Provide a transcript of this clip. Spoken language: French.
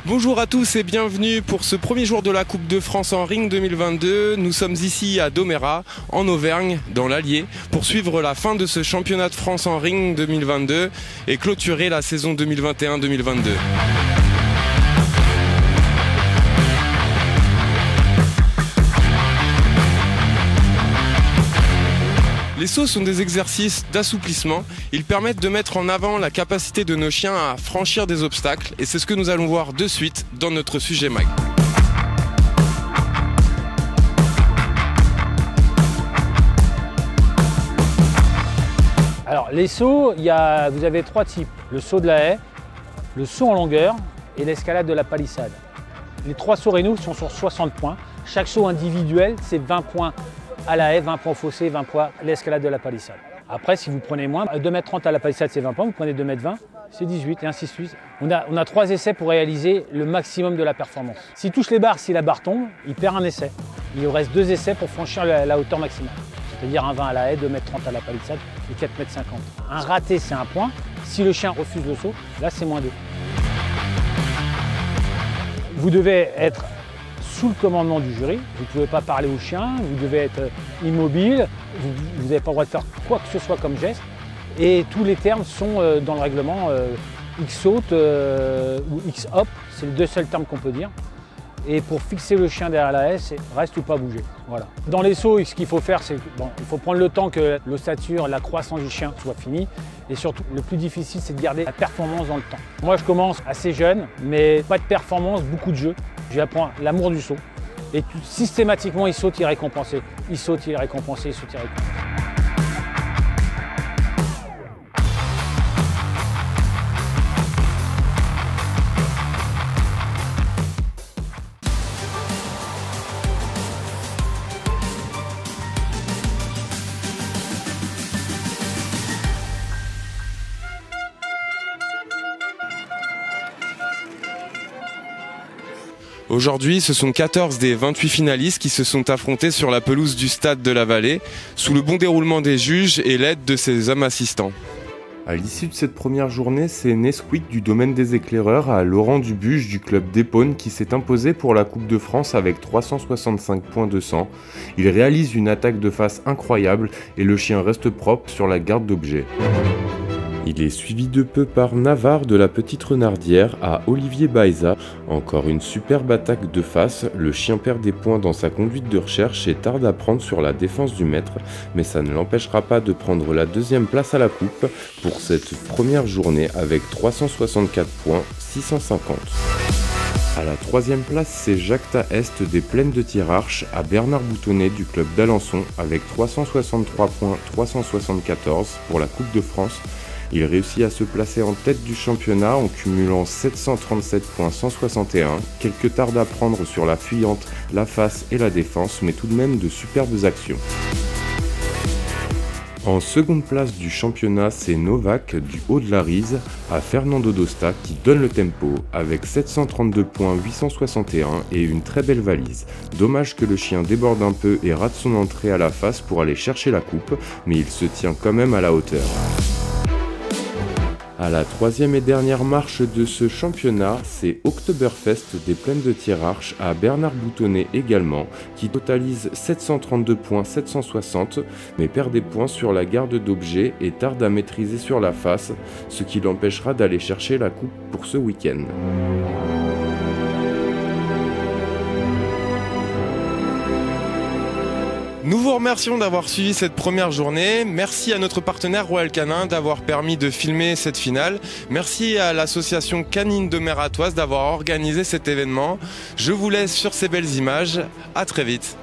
Bonjour à tous et bienvenue pour ce premier jour de la Coupe de France en ring 2022. Nous sommes ici à Domérat, en Auvergne, dans l'Allier, pour suivre la fin de ce championnat de France en ring 2022 et clôturer la saison 2021-2022. Les sauts sont des exercices d'assouplissement. Ils permettent de mettre en avant la capacité de nos chiens à franchir des obstacles et c'est ce que nous allons voir de suite dans notre sujet mag. Alors les sauts, vous avez trois types. Le saut de la haie, le saut en longueur et l'escalade de la palissade. Les trois sauts rénaux sont sur 60 points. Chaque saut individuel, c'est 20 points à la haie, 20 points au fossé, 20 points à l'escalade de la palissade. Après, si vous prenez moins, 2,30 m à la palissade, c'est 20 points, vous prenez 2,20 m, c'est 18 et ainsi de suite. On a 3 essais pour réaliser le maximum de la performance. S'il touche les barres, si la barre tombe, il perd un essai. Il lui reste 2 essais pour franchir la hauteur maximale. C'est-à-dire un 20 à la haie, 2,30 m à la palissade et 4,50 m. Un raté, c'est 1 point. Si le chien refuse le saut, là, c'est moins 2. Vous devez être sous le commandement du jury, vous ne pouvez pas parler au chien, vous devez être immobile, vous n'avez pas le droit de faire quoi que ce soit comme geste. Et tous les termes sont dans le règlement X-saute ou X-hop, c'est les deux seuls termes qu'on peut dire. Et pour fixer le chien derrière la haie, c'est reste ou pas bouger. Voilà. Dans les sauts, ce qu'il faut faire, c'est il faut prendre le temps que l'ossature, la croissance du chien soit finie. Et surtout, le plus difficile, c'est de garder la performance dans le temps. Moi, je commence assez jeune, mais pas de performance, beaucoup de jeu. J'apprends l'amour du saut. Et systématiquement, il saute, il est récompensé. Il saute, il est récompensé, il saute, il est récompensé. Aujourd'hui, ce sont 14 des 28 finalistes qui se sont affrontés sur la pelouse du stade de la Vallée, sous le bon déroulement des juges et l'aide de ses hommes assistants. À l'issue de cette première journée, c'est Nesquik du domaine des éclaireurs à Laurent Dubuche du club d'Épône qui s'est imposé pour la Coupe de France avec 365 points de 100. Il réalise une attaque de face incroyable et le chien reste propre sur la garde d'objets. Il est suivi de peu par Navarre de la Petite Renardière à Olivier Baeza. Encore une superbe attaque de face, le chien perd des points dans sa conduite de recherche et tarde à prendre sur la défense du maître, mais ça ne l'empêchera pas de prendre la deuxième place à la coupe pour cette première journée avec 364 points, 650. À la troisième place, c'est Jacques Taest des Plaines de Thiérache à Bernard Boutonnet du club d'Alençon avec 363 points, 374 pour la Coupe de France. Il réussit à se placer en tête du championnat en cumulant 737 points 161, quelques tardes à prendre sur la fuyante, la face et la défense, mais tout de même de superbes actions. En seconde place du championnat, c'est Novak du Haut de la Rise à Fernando d'Osta qui donne le tempo avec 732 points 861 et une très belle valise. Dommage que le chien déborde un peu et rate son entrée à la face pour aller chercher la coupe, mais il se tient quand même à la hauteur. À la troisième et dernière marche de ce championnat, c'est Oktoberfest des Plaines de Thiérache à Bernard Boutonnet également, qui totalise 732 points 760, mais perd des points sur la garde d'objets et tarde à maîtriser sur la face, ce qui l'empêchera d'aller chercher la coupe pour ce week-end. Nous vous remercions d'avoir suivi cette première journée. Merci à notre partenaire Royal Canin d'avoir permis de filmer cette finale. Merci à l'association Canine Domératoise d'avoir organisé cet événement. Je vous laisse sur ces belles images. À très vite.